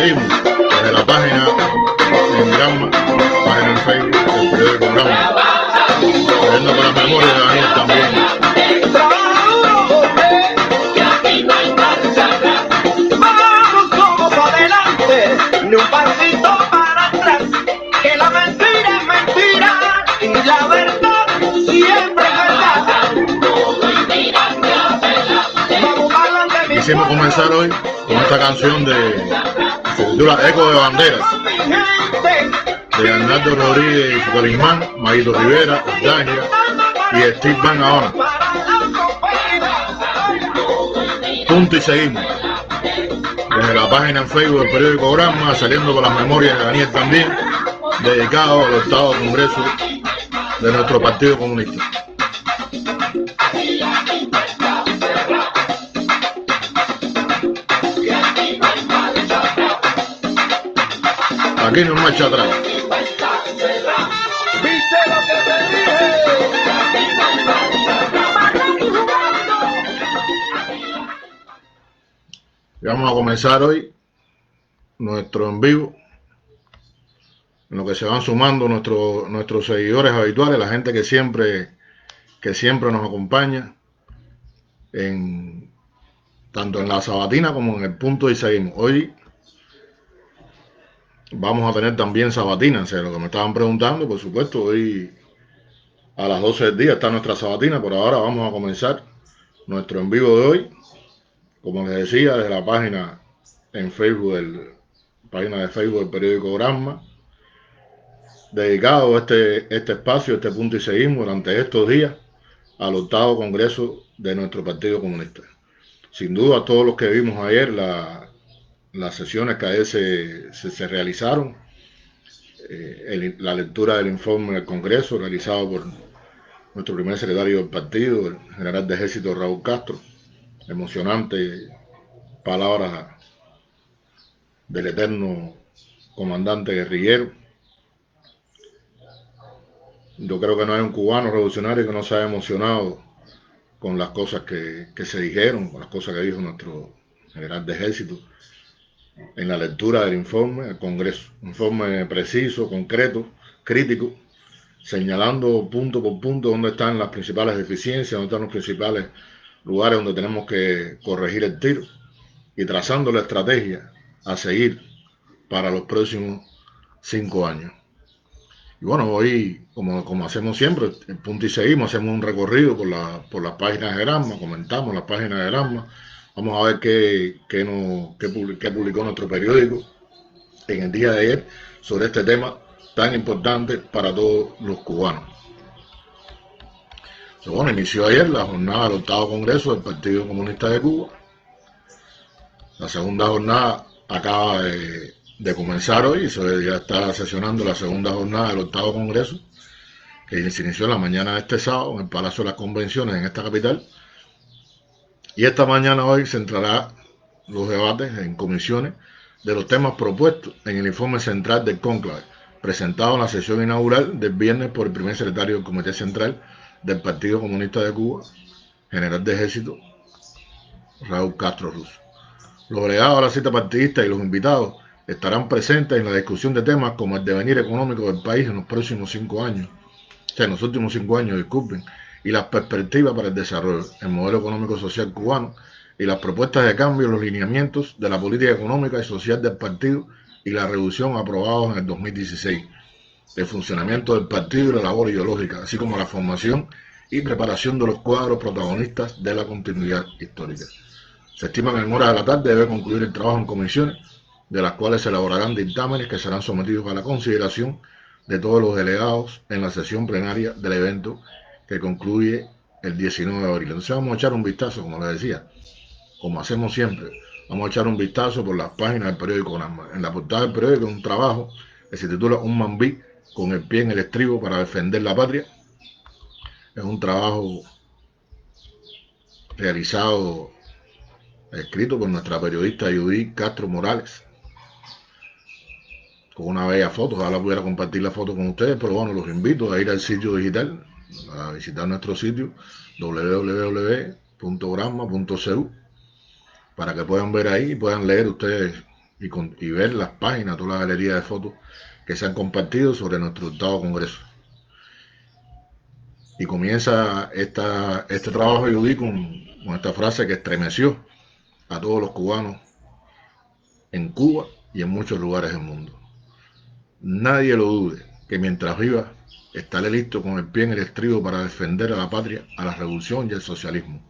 seguimos desde la página en Granma, página en Facebook del periódico Granma, trayendo por la memoria de Daniel también. Vamos todos adelante, ni un pasito para atrás, que la mentira es mentira y la verdad siempre es verdad. Vamos adelante. Quisimos comenzar hoy con esta canción se titula Eco de Banderas, de Arnaldo Rodríguez Guarimán, Mayito Rivera, Dania y Steve Van Ahora. Punto y seguimos. Desde la página en Facebook del periódico Granma, saliendo con las memorias de Daniel también, dedicado al 8º Congreso de nuestro Partido Comunista. Aquí no hay marcha atrás. ¿Viste lo que te dije? Y vamos a comenzar hoy nuestro en vivo, en lo que se van sumando nuestros seguidores habituales, la gente que siempre nos acompaña, tanto en la sabatina como en el punto y seguimos. Hoy vamos a tener también sabatina, o sea, lo que me estaban preguntando, por supuesto, hoy a las 12 del día está nuestra sabatina. Por ahora vamos a comenzar nuestro en vivo de hoy, como les decía, desde la página en Facebook, página de Facebook del periódico Granma, dedicado a este espacio, este punto y seguimos durante estos días al 8º Congreso de nuestro Partido Comunista. Sin duda, todos los que vimos ayer las sesiones que ayer se realizaron, la lectura del informe del Congreso realizado por nuestro primer secretario del partido, el general de ejército Raúl Castro, emocionante palabras del eterno comandante guerrillero. Yo creo que no hay un cubano revolucionario que no se haya emocionado con las cosas que se dijeron, con las cosas que dijo nuestro general de ejército en la lectura del informe del Congreso. Un informe preciso, concreto, crítico, señalando punto por punto dónde están las principales deficiencias, dónde están los principales lugares donde tenemos que corregir el tiro y trazando la estrategia a seguir para los próximos 5 años. Y bueno, hoy, como hacemos siempre, el punto y seguimos, hacemos un recorrido por las páginas de Granma, comentamos las páginas de Granma, vamos a ver qué publicó nuestro periódico en el día de ayer sobre este tema tan importante para todos los cubanos. Bueno, inició ayer la jornada del 8º Congreso del Partido Comunista de Cuba. La segunda jornada acaba de comenzar hoy, ya está sesionando la segunda jornada del 8º Congreso, que se inició la mañana de este sábado en el Palacio de las Convenciones en esta capital. Y esta mañana hoy se entrará los debates en comisiones de los temas propuestos en el informe central del cónclave, presentado en la sesión inaugural del viernes por el primer secretario del Comité Central del Partido Comunista de Cuba, general de ejército Raúl Castro Ruz. Los delegados a la cita partidista y los invitados estarán presentes en la discusión de temas como el devenir económico del país en los próximos 5 años, en los últimos 5 años, disculpen, y las perspectivas para el desarrollo, el modelo económico social cubano y las propuestas de cambio en los lineamientos de la política económica y social del partido y la reducción aprobados en el 2016, el funcionamiento del partido y la labor ideológica, así como la formación y preparación de los cuadros protagonistas de la continuidad histórica. Se estima que en horas de la tarde debe concluir el trabajo en comisiones, de las cuales se elaborarán dictámenes que serán sometidos a la consideración de todos los delegados en la sesión plenaria del evento que concluye el 19 de abril. Entonces vamos a echar un vistazo, como les decía, como hacemos siempre, vamos a echar un vistazo por las páginas del periódico Granma. En la portada del periódico un trabajo que se titula Un mambí con el pie en el estribo para defender la patria. Es un trabajo realizado, escrito por nuestra periodista Judith Castro Morales, con una bella foto. Ojalá pudiera compartir la foto con ustedes, pero bueno, los invito a ir al sitio digital, a visitar nuestro sitio www.granma.cu para que puedan ver ahí y puedan leer ustedes y ver las páginas, toda la galería de fotos que se han compartido sobre nuestro octavo Congreso. Y comienza este trabajo de Judy con esta frase que estremeció a todos los cubanos en Cuba y en muchos lugares del mundo. Nadie lo dude, que mientras viva estaré listo con el pie en el estribo para defender a la patria, a la revolución y al socialismo,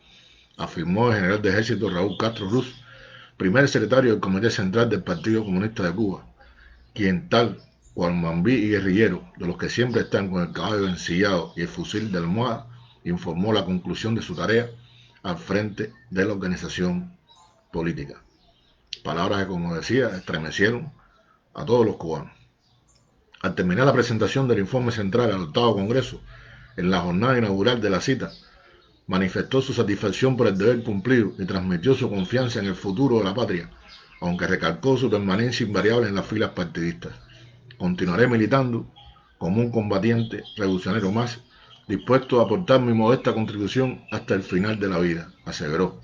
afirmó el general de ejército Raúl Castro Ruz, primer secretario del Comité Central del Partido Comunista de Cuba, quien tal cual mambí y guerrillero, de los que siempre están con el caballo ensillado y el fusil de almohada, informó la conclusión de su tarea al frente de la organización política. Palabras que, como decía, estremecieron a todos los cubanos. Al terminar la presentación del informe central al octavo Congreso, en la jornada inaugural de la cita, manifestó su satisfacción por el deber cumplido y transmitió su confianza en el futuro de la patria, aunque recalcó su permanencia invariable en las filas partidistas. Continuaré militando como un combatiente revolucionario más, dispuesto a aportar mi modesta contribución hasta el final de la vida, aseveró.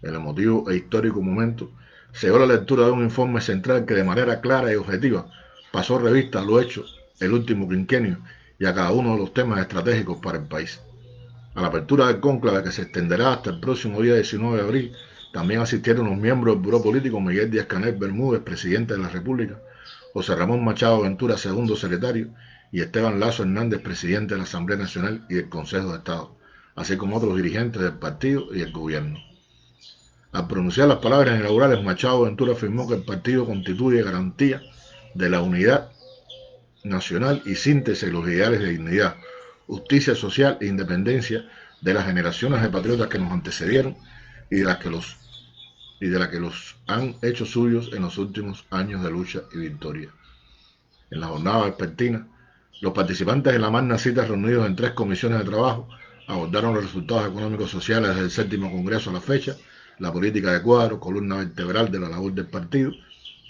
En el emotivo e histórico momento, se dio la lectura de un informe central que de manera clara y objetiva pasó revista a lo hecho el último quinquenio y a cada uno de los temas estratégicos para el país. A la apertura del cónclave, que se extenderá hasta el próximo día 19 de abril, también asistieron los miembros del Buró Político Miguel Díaz-Canel Bermúdez, presidente de la República, José Ramón Machado Ventura, segundo secretario, y Esteban Lazo Hernández, presidente de la Asamblea Nacional y del Consejo de Estado, así como otros dirigentes del partido y del gobierno. Al pronunciar las palabras inaugurales, Machado Ventura afirmó que el partido constituye garantía de la unidad nacional y síntesis de los ideales de dignidad, justicia social e independencia de las generaciones de patriotas que nos antecedieron y de las que los han hecho suyos en los últimos años de lucha y victoria. En la jornada vespertina, los participantes en la magna cita, reunidos en 3 comisiones de trabajo, abordaron los resultados económicos sociales desde el séptimo Congreso a la fecha, la política de cuadro, columna vertebral de la labor del partido,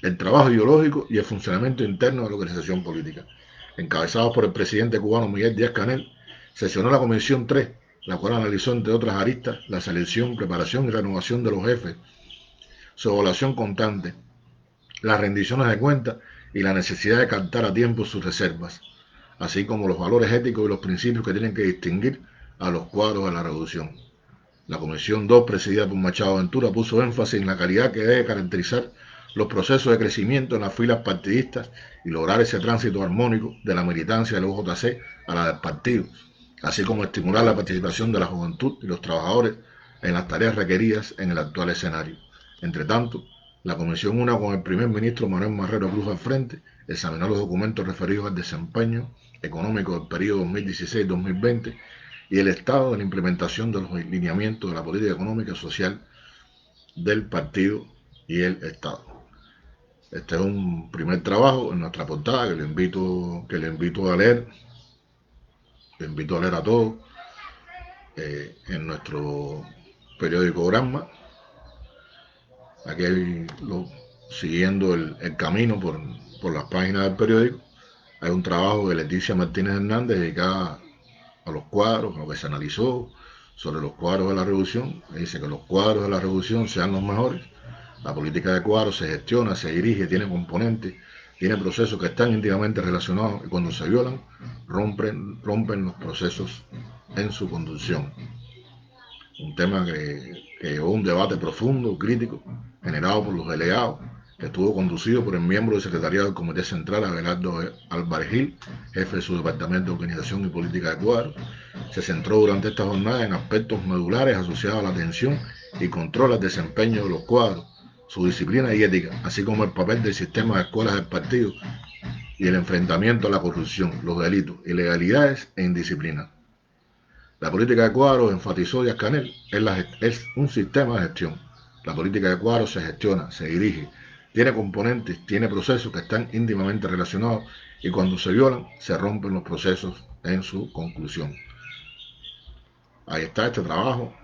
el trabajo ideológico y el funcionamiento interno de la organización política. Encabezados por el presidente cubano Miguel Díaz-Canel, sesionó la Comisión 3, la cual analizó, entre otras aristas, la selección, preparación y renovación de los jefes, su evaluación constante, las rendiciones de cuentas y la necesidad de captar a tiempo sus reservas, así como los valores éticos y los principios que tienen que distinguir a los cuadros de la revolución. La Comisión 2, presidida por Machado Ventura, puso énfasis en la calidad que debe caracterizar los procesos de crecimiento en las filas partidistas y lograr ese tránsito armónico de la militancia del UJC a la del partido, así como estimular la participación de la juventud y los trabajadores en las tareas requeridas en el actual escenario. Entre tanto, la Comisión 1, con el primer ministro Manuel Marrero Cruz al frente, examinó los documentos referidos al desempeño económico del periodo 2016-2020 y el estado de la implementación de los lineamientos de la política económica y social del partido y el Estado. Este es un primer trabajo en nuestra portada que le invito a leer. Le invito a leer a todos en nuestro periódico Granma. Aquí siguiendo el camino por las páginas del periódico, hay un trabajo de Leticia Martínez Hernández dedicada a los cuadros, a lo que se analizó sobre los cuadros de la revolución. Dice que los cuadros de la revolución sean los mejores. La política de cuadros se gestiona, se dirige, tiene componentes, tiene procesos que están íntimamente relacionados y cuando se violan, rompen los procesos en su conducción. Un tema que llevó un debate profundo, crítico, generado por los delegados, que estuvo conducido por el miembro del secretariado del Comité Central, Abelardo Álvarez Gil, jefe de su departamento de Organización y Política de Cuadros. Se centró durante esta jornada en aspectos medulares asociados a la atención y control al desempeño de los cuadros, su disciplina y ética, así como el papel del sistema de escuelas del partido y el enfrentamiento a la corrupción, los delitos, ilegalidades e indisciplina. La política de cuadros, enfatizó Díaz-Canel, es un sistema de gestión. La política de cuadros se gestiona, se dirige, tiene componentes, tiene procesos que están íntimamente relacionados y cuando se violan, se rompen los procesos en su conclusión. Ahí está este trabajo,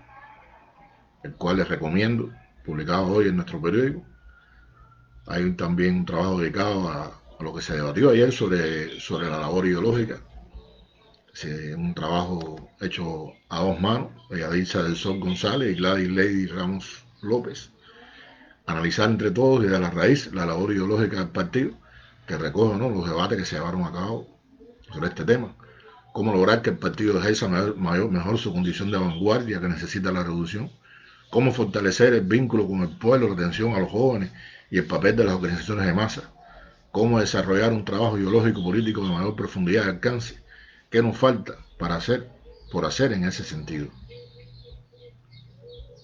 el cual les recomiendo, publicado hoy en nuestro periódico. Hay también un trabajo dedicado a lo que se debatió ayer sobre la labor ideológica. Un trabajo hecho a 2 manos, Yadisa del Sol González y Gladys Lady Ramos López, analizar entre todos y de la raíz la labor ideológica del partido, que recoge, ¿no?, los debates que se llevaron a cabo sobre este tema. Cómo lograr que el partido ejerza mejor su condición de vanguardia que necesita la revolución. Cómo fortalecer el vínculo con el pueblo, la atención a los jóvenes y el papel de las organizaciones de masa. Cómo desarrollar un trabajo ideológico político de mayor profundidad y alcance. ¿Qué nos falta por hacer en ese sentido?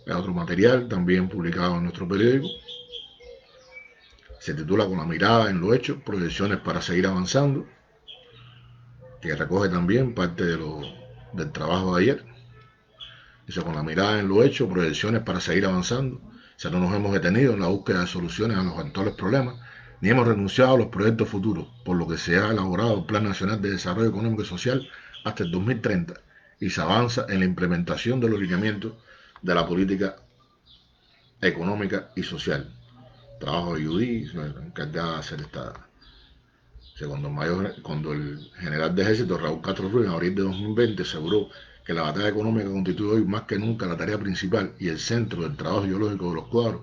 Es otro material también publicado en nuestro periódico. Se titula Con la mirada en lo hecho, proyecciones para seguir avanzando, que recoge también parte del trabajo de ayer. Dice, con la mirada en lo hecho, proyecciones para seguir avanzando. O sea, no nos hemos detenido en la búsqueda de soluciones a los actuales problemas, ni hemos renunciado a los proyectos futuros, por lo que se ha elaborado el Plan Nacional de Desarrollo Económico y Social hasta el 2030 y se avanza en la implementación de los lineamientos de la política económica y social. Trabajo de UDI, encargada de hacer esta... O sea, cuando el general de ejército Raúl Castro Ruiz en abril de 2020 aseguró que la batalla económica constituye hoy más que nunca la tarea principal y el centro del trabajo ideológico de los cuadros,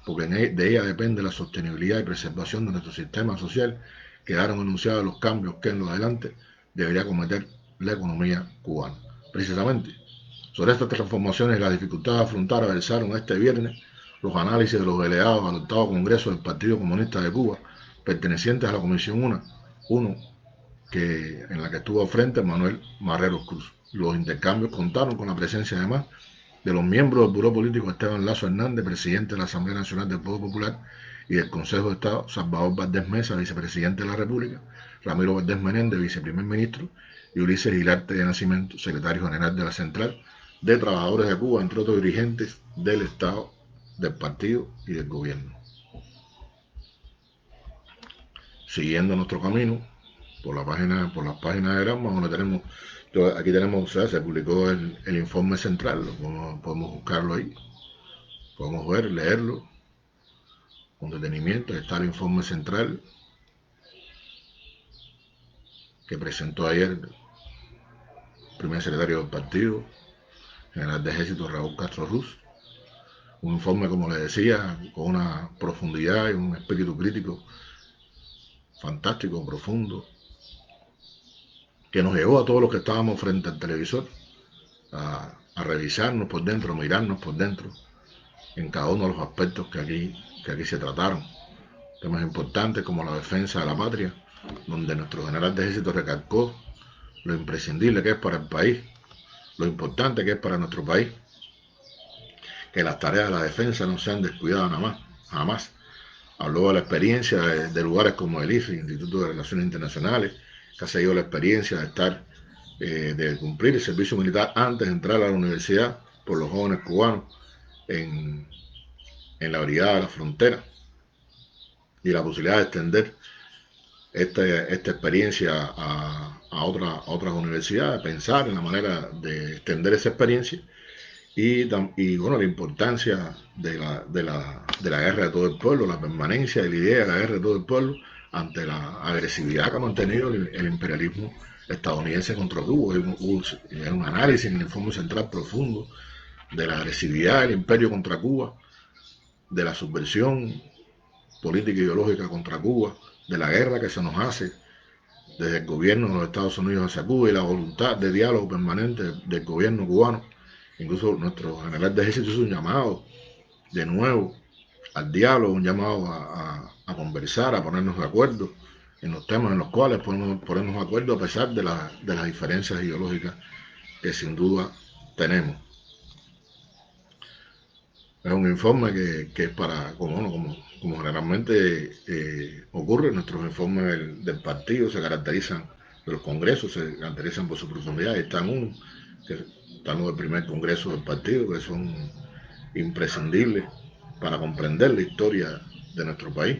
porque de ella depende la sostenibilidad y preservación de nuestro sistema social, quedaron enunciados los cambios que en lo adelante debería cometer la economía cubana. Precisamente, sobre estas transformaciones y las dificultades a afrontar versaron este viernes los análisis de los delegados al octavo Congreso del Partido Comunista de Cuba, pertenecientes a la Comisión 1, en la que estuvo al frente Manuel Marrero Cruz. Los intercambios contaron con la presencia además de los miembros del Buró Político Esteban Lazo Hernández, presidente de la Asamblea Nacional del Pueblo Popular, y del Consejo de Estado Salvador Valdés Mesa, vicepresidente de la República, Ramiro Valdés Menéndez, viceprimer ministro, y Ulises Hilarte de Nacimiento, secretario general de la Central de Trabajadores de Cuba, entre otros dirigentes del Estado, del partido y del gobierno. Siguiendo nuestro camino por las páginas de Granma, donde tenemos, aquí tenemos, o sea, se publicó el informe central, podemos buscarlo ahí, podemos ver, leerlo con detenimiento. Está el informe central que presentó ayer el primer secretario del partido, general de ejército Raúl Castro Ruz. Un informe, como les decía, con una profundidad y un espíritu crítico fantástico, profundo, que nos llevó a todos los que estábamos frente al televisor a revisarnos por dentro, mirarnos por dentro en cada uno de los aspectos que aquí se trataron. Temas importantes como la defensa de la patria, donde nuestro general de ejército recalcó lo imprescindible que es para el país, lo importante que es para nuestro país, que las tareas de la defensa no sean descuidadas jamás. Habló de la experiencia de lugares como el IFE, Instituto de Relaciones Internacionales, que ha seguido la experiencia de cumplir el servicio militar antes de entrar a la universidad por los jóvenes cubanos en la brigada de la frontera, y la posibilidad de extender esta experiencia a otras universidades, pensar en la manera de extender esa experiencia y bueno, la importancia de la guerra de todo el pueblo, la permanencia de la idea de la guerra de todo el pueblo ante la agresividad que ha mantenido el imperialismo estadounidense contra Cuba. Hay un análisis en el informe central profundo de la agresividad del imperio contra Cuba, de la subversión política e ideológica contra Cuba, de la guerra que se nos hace desde el gobierno de los Estados Unidos hacia Cuba y la voluntad de diálogo permanente del gobierno cubano. Incluso nuestro general de ejército hizo un llamado de nuevo al diálogo, un llamado a conversar, a ponernos de acuerdo en los temas en los cuales podemos ponernos de acuerdo a pesar de las diferencias ideológicas que sin duda tenemos. Es un informe que es para, como generalmente ocurre, nuestros informes del partido se caracterizan, de los congresos se caracterizan por su profundidad. Están los del primer congreso del partido, que son imprescindibles para comprender la historia de nuestro país.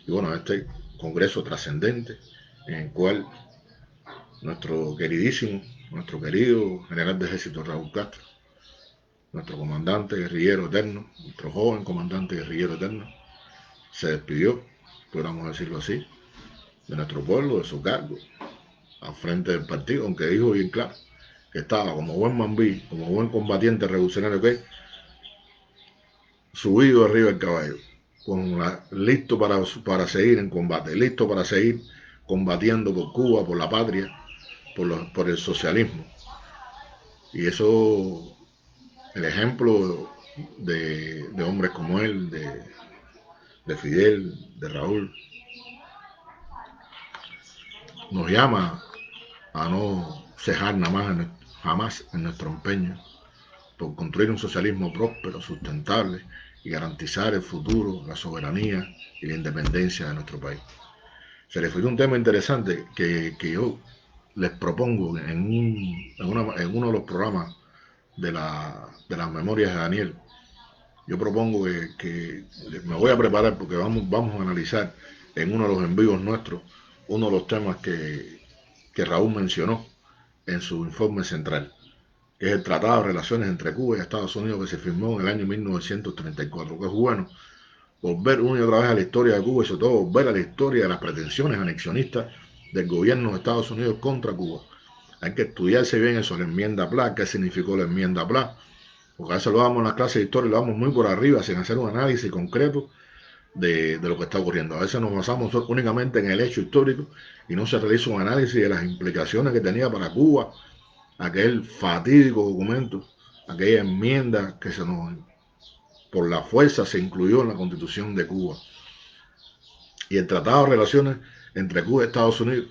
Y bueno, este congreso trascendente, en el cual nuestro querido general de ejército Raúl Castro, nuestro comandante guerrillero eterno, nuestro joven comandante guerrillero eterno, se despidió, podríamos decirlo así, de nuestro pueblo, de su cargo, al frente del partido, aunque dijo bien claro que estaba como buen mambí, como buen combatiente revolucionario que subido arriba del caballo, listo para seguir en combate, listo para seguir combatiendo por Cuba, por la patria, por el socialismo. Y eso, el ejemplo de hombres como él, de Fidel, de Raúl, nos llama a no cejar jamás en nuestro empeño por construir un socialismo próspero, sustentable y garantizar el futuro, la soberanía y la independencia de nuestro país. Se refirió a un tema interesante que yo les propongo en uno de los programas de las memorias de Daniel. Yo propongo que me voy a preparar porque vamos a analizar en uno de los envíos nuestros uno de los temas que Raúl mencionó en su informe central, que es el Tratado de Relaciones entre Cuba y Estados Unidos, que se firmó en el año 1934, que es bueno volver una y otra vez a la historia de Cuba y sobre todo volver a la historia de las pretensiones anexionistas del gobierno de Estados Unidos contra Cuba. Hay que estudiarse bien eso, la enmienda PLA, qué significó la enmienda PLA, porque a veces lo damos en las clases de historia y lo damos muy por arriba, sin hacer un análisis concreto de lo que está ocurriendo. A veces nos basamos únicamente en el hecho histórico y no se realiza un análisis de las implicaciones que tenía para Cuba aquel fatídico documento, aquella enmienda que por la fuerza se incluyó en la Constitución de Cuba. Y el Tratado de Relaciones entre Cuba y Estados Unidos,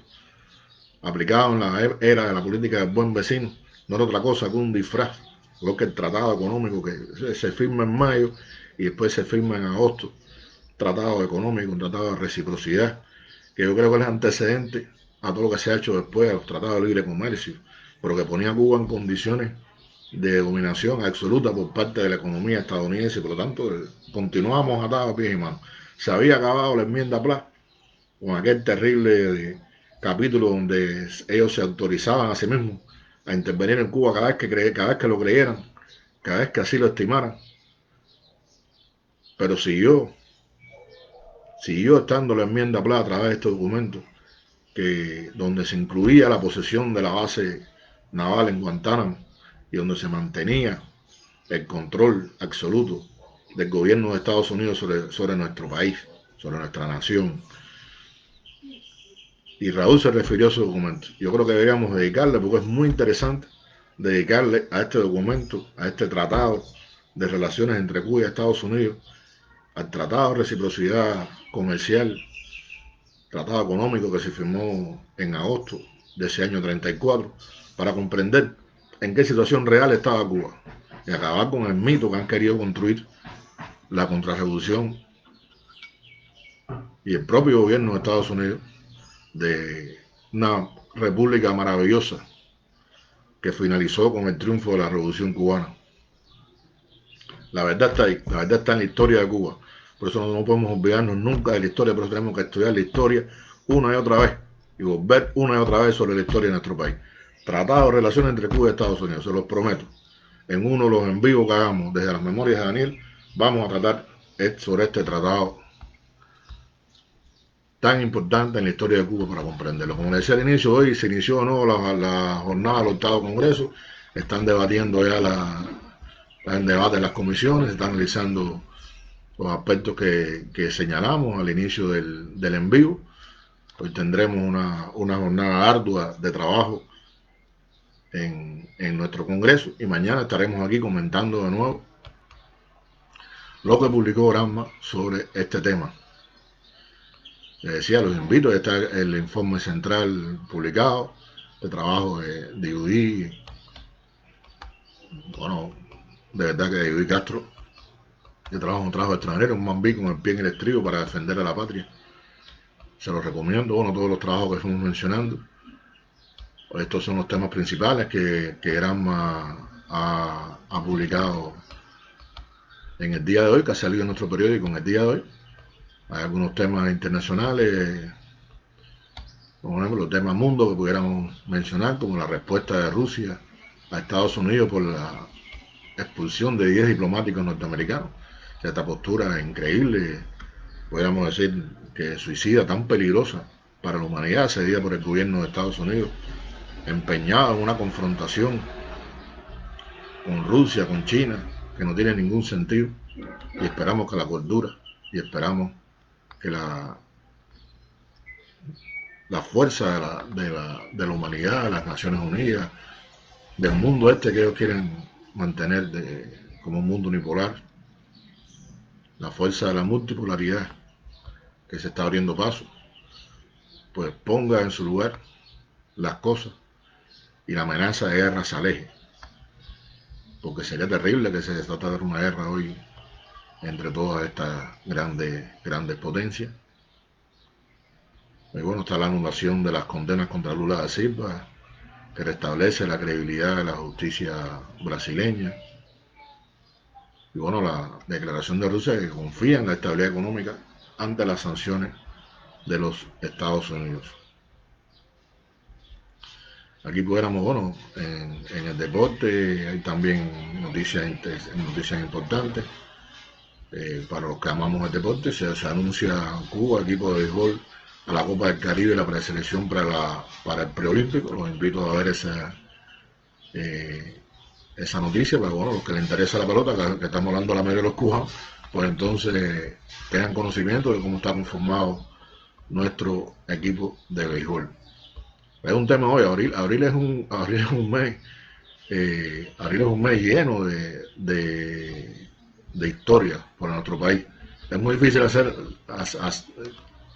aplicado en la era de la política del buen vecino, no era otra cosa que un disfraz, lo que el tratado económico que se firma en mayo y después se firma en agosto, tratado económico, un tratado de reciprocidad, que yo creo que es antecedente a todo lo que se ha hecho después, a los tratados de libre comercio, pero que ponía a Cuba en condiciones de dominación absoluta por parte de la economía estadounidense, por lo tanto continuamos atados a pies y manos. Se había acabado la enmienda PLA con aquel terrible capítulo donde ellos se autorizaban a sí mismos a intervenir en Cuba cada vez que lo creyeran, cada vez que así lo estimaran, pero siguió estando la enmienda PLA a través de este documento, donde se incluía la posesión de la base naval en Guantánamo y donde se mantenía el control absoluto del gobierno de Estados Unidos sobre nuestro país, sobre nuestra nación. Y Raúl se refirió a ese documento. Yo creo que deberíamos dedicarle, porque es muy interesante, dedicarle a este documento, a este tratado de relaciones entre Cuba y Estados Unidos, al tratado de reciprocidad comercial, tratado económico que se firmó en agosto de ese año 34, para comprender en qué situación real estaba Cuba y acabar con el mito que han querido construir la contrarrevolución y el propio gobierno de Estados Unidos de una república maravillosa que finalizó con el triunfo de la revolución cubana. La verdad está ahí, la verdad está en la historia de Cuba. Por eso no podemos olvidarnos nunca de la historia, por eso tenemos que estudiar la historia una y otra vez y volver una y otra vez sobre la historia de nuestro país. Tratado de relaciones entre Cuba y Estados Unidos, se los prometo. En uno de los envíos que hagamos desde las memorias de Daniel, vamos a tratar sobre este tratado tan importante en la historia de Cuba para comprenderlo. Como les decía al inicio, hoy se inició de nuevo la jornada del octavo Congreso, están debatiendo ya en debate en las comisiones, están analizando los aspectos que señalamos al inicio del envío. Hoy tendremos una jornada ardua de trabajo en nuestro Congreso y mañana estaremos aquí comentando de nuevo lo que publicó Granma sobre este tema. Les decía, los invito, a estar el informe central publicado, de trabajo de Udí, bueno, de verdad que de Udí Castro, de trabajo en trabajo extranjero, un mambí con el pie en el estribo para defender a la patria. Se los recomiendo, bueno, todos los trabajos que fuimos mencionando. Estos son los temas principales que Granma ha publicado en el día de hoy, que ha salido en nuestro periódico en el día de hoy. Hay algunos temas internacionales, por ejemplo, los temas mundo que pudiéramos mencionar, como la respuesta de Rusia a Estados Unidos por la expulsión de 10 diplomáticos norteamericanos. Esta postura increíble, podríamos decir que suicida, tan peligrosa para la humanidad, cedida por el gobierno de Estados Unidos, empeñado en una confrontación con Rusia, con China, que no tiene ningún sentido. y esperamos que la cordura y esperamos que la fuerza de la humanidad, de las Naciones Unidas, del mundo este que ellos quieren mantener como un mundo unipolar, la fuerza de la multipolaridad que se está abriendo paso, pues ponga en su lugar las cosas y la amenaza de guerra se aleje, porque sería terrible que se desatara una guerra hoy entre todas estas grandes potencias. Y bueno, está la anulación de las condenas contra Lula da Silva, que restablece la credibilidad de la justicia brasileña. Y bueno, la declaración de Rusia que confía en la estabilidad económica ante las sanciones de los Estados Unidos. Aquí pudiéramos, bueno, en el deporte hay también noticias importantes. Para los que amamos el deporte, se anuncia Cuba, equipo de béisbol, a la Copa del Caribe, la preselección para el preolímpico. Los invito a ver esa noticia, pero bueno, los que les interesa la pelota, que estamos hablando a la mayoría de los cubanos, pues entonces tengan conocimiento de cómo está conformado nuestro equipo de béisbol. Es un tema hoy, abril es un mes, abril es un mes lleno de historia por nuestro país. Es muy difícil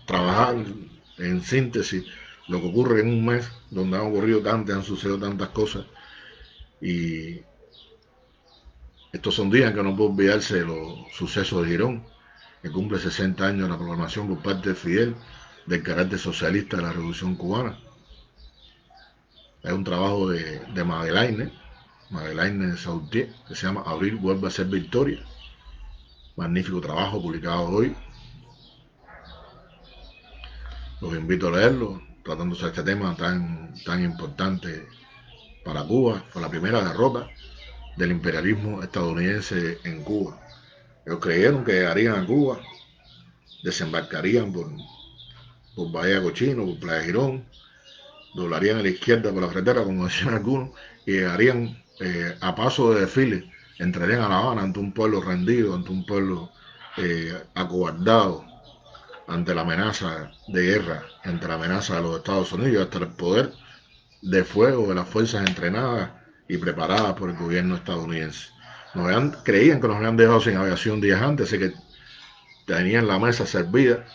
trabajar en síntesis lo que ocurre en un mes donde han ocurrido han sucedido tantas cosas, y estos son días en que no puede olvidarse los sucesos de Girón, que cumple 60 años de la proclamación por parte de Fidel del carácter socialista de la Revolución Cubana. Es un trabajo de Madeleine Sautier, que se llama Abril vuelve a ser victoria. Magnífico trabajo publicado hoy. Los invito a leerlo, tratándose de este tema tan importante para Cuba. Fue la primera derrota del imperialismo estadounidense en Cuba. Ellos creyeron que llegarían a Cuba, desembarcarían por Bahía Cochino, por Playa Girón, doblarían a la izquierda por la frontera, como decían algunos, y llegarían a paso de desfile, entrarían a La Habana ante un pueblo rendido, ante un pueblo acobardado, ante la amenaza de guerra, ante la amenaza de los Estados Unidos, hasta el poder de fuego de las fuerzas entrenadas y preparadas por el gobierno estadounidense. Creían que nos habían dejado sin aviación días antes, así que tenían la mesa servida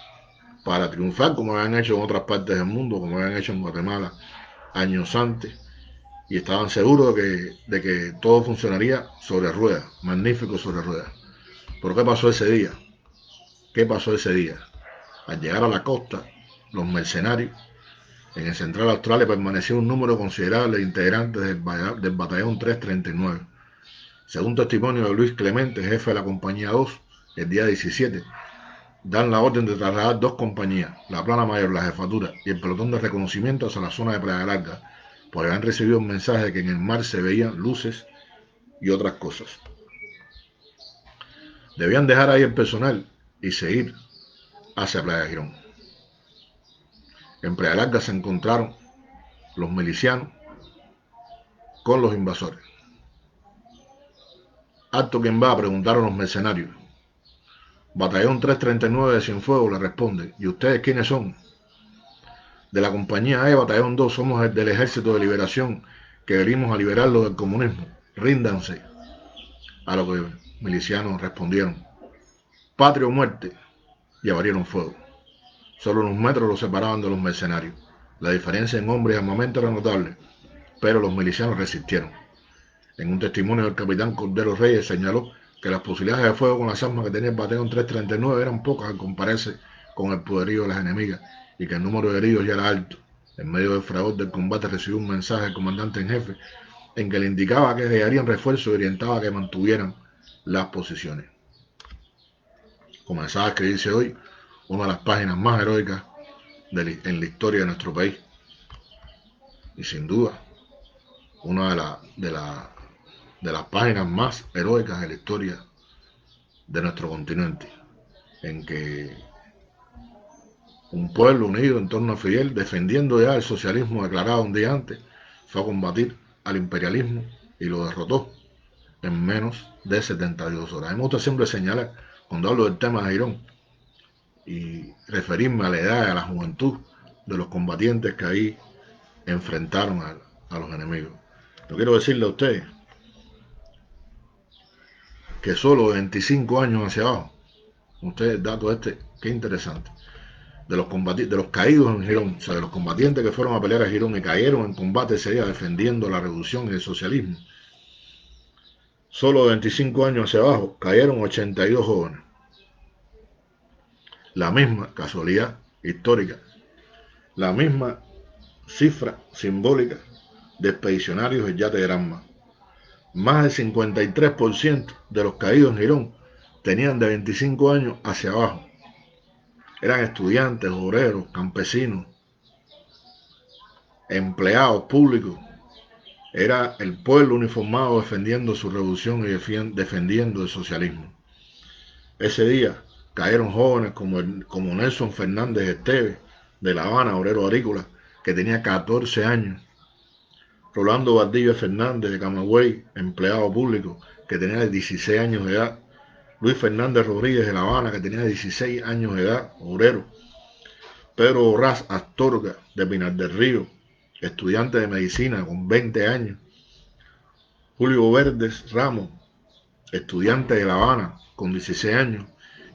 para triunfar, como habían hecho en otras partes del mundo, como habían hecho en Guatemala años antes, y estaban seguros de que todo funcionaría sobre ruedas, magnífico sobre ruedas. ¿Pero qué pasó ese día? Al llegar a la costa, los mercenarios, en el Central Australia permaneció un número considerable de integrantes del batallón 339. Según testimonio de Luis Clemente, jefe de la compañía 2, el día 17, dan la orden de trasladar 2 compañías, la plana mayor, la jefatura y el pelotón de reconocimiento hacia la zona de Playa Larga, porque habían recibido un mensaje de que en el mar se veían luces y otras cosas. Debían dejar ahí el personal y seguir hacia Playa Girón. En Playa Larga se encontraron los milicianos con los invasores. Alto quien va, preguntaron los mercenarios. Batallón 339 de Cienfuegos le responde: ¿y ustedes quiénes son? De la compañía E, Batallón 2, somos del Ejército de Liberación, que venimos a liberarlo del comunismo. Ríndanse. A lo que milicianos respondieron: patria o muerte, y abrieron fuego. Solo unos metros los separaban de los mercenarios. La diferencia en hombres y armamento era notable, pero los milicianos resistieron. En un testimonio del capitán Cordero Reyes señaló que las posibilidades de fuego con las armas que tenía el batallón 339 eran pocas al compararse con el poderío de las enemigas, y que el número de heridos ya era alto. En medio del fragor del combate recibió un mensaje del comandante en jefe en que le indicaba que llegarían refuerzos y orientaba a que mantuvieran las posiciones. Comenzaba a escribirse hoy una de las páginas más heroicas en la historia de nuestro país, y sin duda una de las páginas más heroicas de la historia de nuestro continente, en que un pueblo unido en torno a Fidel, defendiendo ya el socialismo declarado un día antes, fue a combatir al imperialismo y lo derrotó en menos de 72 horas. A mí me gusta siempre señalar, cuando hablo del tema de Girón, y referirme a la edad y a la juventud de los combatientes que ahí enfrentaron a los enemigos. Yo quiero decirle a ustedes que solo de 25 años hacia abajo, ustedes, dato este, qué interesante, de los caídos en Girón, o sea, de los combatientes que fueron a pelear a Girón y cayeron en combate ese día defendiendo la revolución y el socialismo, solo de 25 años hacia abajo cayeron 82 jóvenes. La misma casualidad histórica, la misma cifra simbólica de expedicionarios del yate Granma. Más del 53% de los caídos en Girón tenían de 25 años hacia abajo. Eran estudiantes, obreros, campesinos, empleados públicos. Era el pueblo uniformado defendiendo su revolución y defendiendo el socialismo. Ese día cayeron jóvenes como Nelson Fernández Esteves, de La Habana, obrero agrícola, que tenía 14 años. Rolando Valdivia Fernández, de Camagüey, empleado público, que tenía 16 años de edad. Luis Fernández Rodríguez, de La Habana, que tenía 16 años de edad, obrero. Pedro Borrás Astorga, de Pinar del Río, estudiante de medicina con 20 años. Julio Verdes Ramos, estudiante de La Habana con 16 años.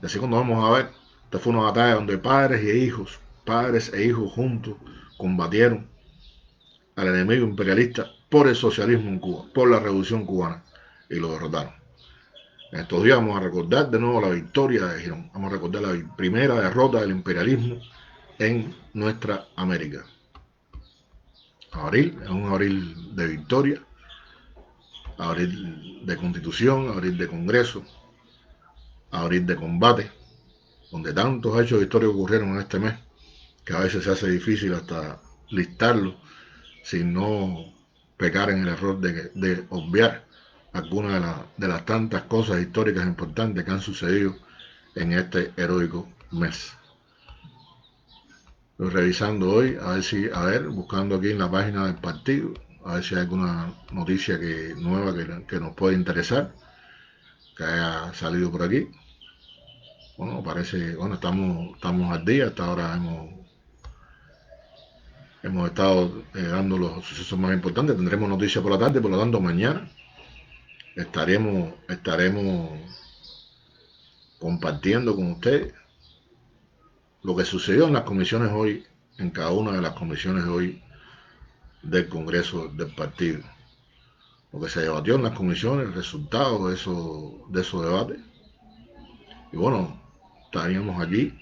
Y así cuando vamos a ver, esta fue una batalla donde padres e hijos juntos combatieron al enemigo imperialista por el socialismo en Cuba, por la revolución cubana, y lo derrotaron. En estos días vamos a recordar de nuevo la victoria de Girón, vamos a recordar la primera derrota del imperialismo en nuestra América. Abril es un abril de victoria, abril de constitución, abril de congreso, abril de combate, donde tantos hechos históricos ocurrieron en este mes que a veces se hace difícil hasta listarlo sin no pecar en el error de obviar algunas de las tantas cosas históricas importantes que han sucedido en este heroico mes. Estoy revisando hoy, buscando aquí en la página del partido, a ver si hay alguna noticia nueva que nos puede interesar, que haya salido por aquí. Bueno, estamos al día, hasta ahora hemos estado dando los sucesos más importantes. Tendremos noticias por la tarde, por lo tanto mañana estaremos compartiendo con ustedes lo que sucedió en las comisiones hoy, en cada una de las comisiones hoy del Congreso del partido. Lo que se debatió en las comisiones, el resultado de esos debates. Y bueno, estaríamos aquí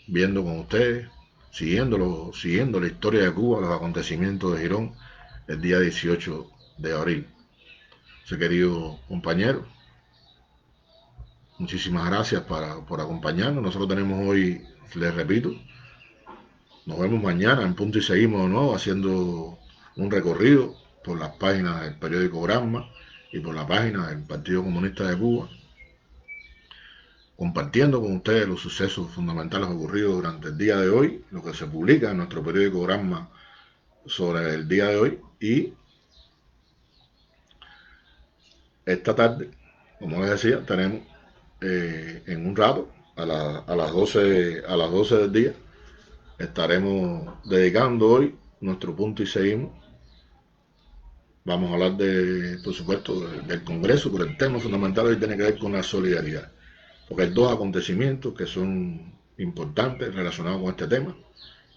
viendo con ustedes, siguiendo la historia de Cuba, los acontecimientos de Girón, el día 18 de abril. Querido compañero, muchísimas gracias por acompañarnos. Nosotros tenemos hoy, les repito, nos vemos mañana en punto y seguimos de nuevo haciendo un recorrido por las páginas del periódico Granma y por la página del Partido Comunista de Cuba, compartiendo con ustedes los sucesos fundamentales ocurridos durante el día de hoy, lo que se publica en nuestro periódico Granma sobre el día de hoy. Y esta tarde, como les decía, tenemos en un rato, a las 12 del día, estaremos dedicando hoy nuestro punto y seguimos. Vamos a hablar por supuesto, del Congreso, pero el tema fundamental hoy tiene que ver con la solidaridad, porque hay dos acontecimientos que son importantes relacionados con este tema,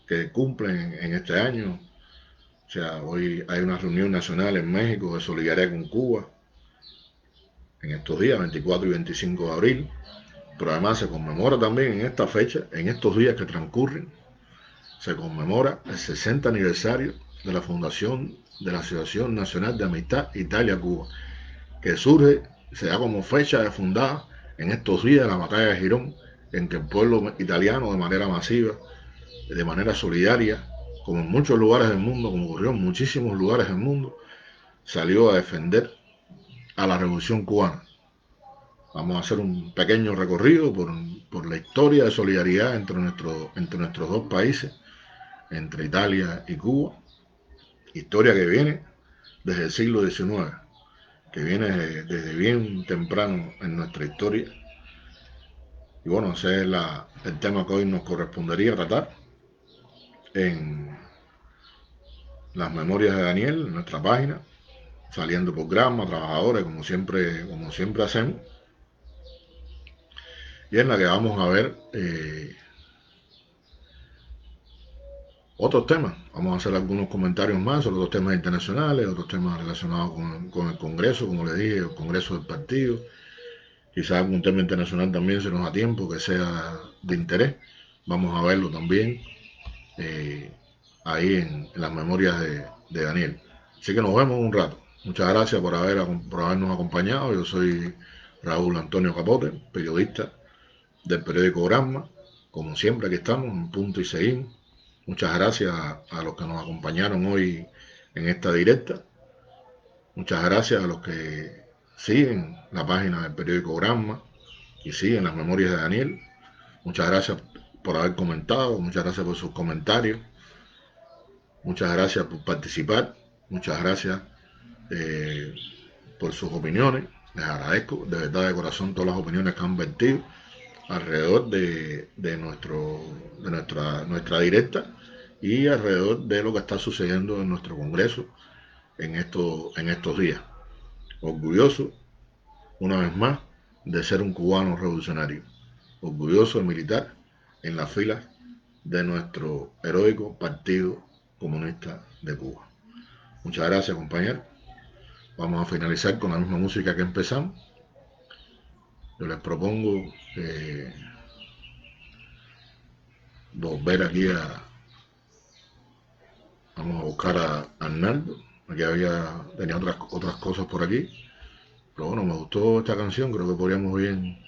que cumplen en este año. O sea, hoy hay una reunión nacional en México de solidaridad con Cuba, en estos días, 24 y 25 de abril, pero además se conmemora también en esta fecha, en estos días que transcurren, se conmemora el 60 aniversario de la fundación de la Asociación Nacional de Amistad Italia-Cuba, que se da como fecha de fundada en estos días de la batalla de Girón, en que el pueblo italiano de manera masiva, de manera solidaria, como en muchos lugares del mundo, como ocurrió en muchísimos lugares del mundo, salió a defender a la revolución cubana. Vamos a hacer un pequeño recorrido por la historia de solidaridad entre nuestros dos países, entre Italia y Cuba, historia que viene desde el siglo XIX, que viene desde bien temprano en nuestra historia. Y bueno, ese es el tema que hoy nos correspondería tratar en las memorias de Daniel, en nuestra página, saliendo por Gramma, Trabajadores, como siempre hacemos, y en la que vamos a ver otros temas. Vamos a hacer algunos comentarios más sobre otros temas internacionales, otros temas relacionados con el Congreso, como les dije, el Congreso del partido. Quizás algún tema internacional también, si nos da tiempo, que sea de interés. Vamos a verlo también ahí en las memorias de Daniel. Así que nos vemos un rato. Muchas gracias por habernos acompañado. Yo soy Raúl Antonio Capote, periodista del periódico Gramma. Como siempre, aquí estamos, en punto y seguimos. Muchas gracias a los que nos acompañaron hoy en esta directa. Muchas gracias a los que siguen la página del periódico Gramma y siguen las memorias de Daniel. Muchas gracias por haber comentado, muchas gracias por sus comentarios, muchas gracias por participar, muchas gracias por sus opiniones. Les agradezco de verdad de corazón todas las opiniones que han vertido alrededor de nuestra directa y alrededor de lo que está sucediendo en nuestro Congreso en estos días. Orgulloso, una vez más, de ser un cubano revolucionario. Orgulloso de militar en las filas de nuestro heroico Partido Comunista de Cuba. Muchas gracias, compañeros. Vamos a finalizar con la misma música que empezamos. Yo les propongo volver aquí vamos a buscar a Arnaldo. Aquí tenía otras cosas por aquí. Pero bueno, me gustó esta canción. Creo que podríamos bien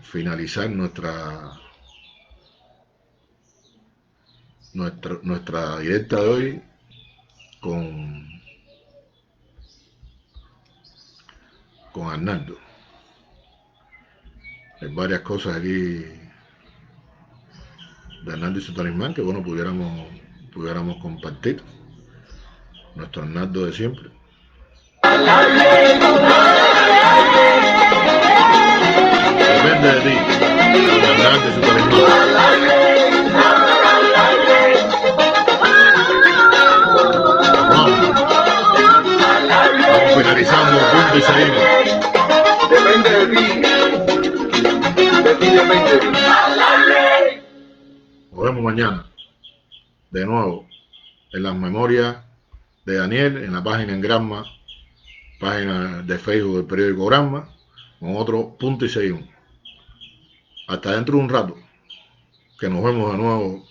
finalizar nuestra directa de hoy con Arnaldo. Hay varias cosas aquí de Arnaldo y su talismán que bueno pudiéramos compartir. Nuestro Arnaldo de siempre. Depende de ti, Arnaldo y su talismán. Vamos finalizando, punto y seguimos. Depende de ti. De ti depende. Nos vemos mañana. De nuevo, en las memorias de Daniel, en la página en Gramma, página de Facebook del periódico Gramma, con otro punto y seguimos. Hasta dentro de un rato, que nos vemos de nuevo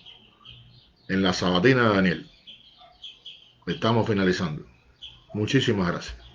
en la sabatina de Daniel. Estamos finalizando. Muchísimas gracias.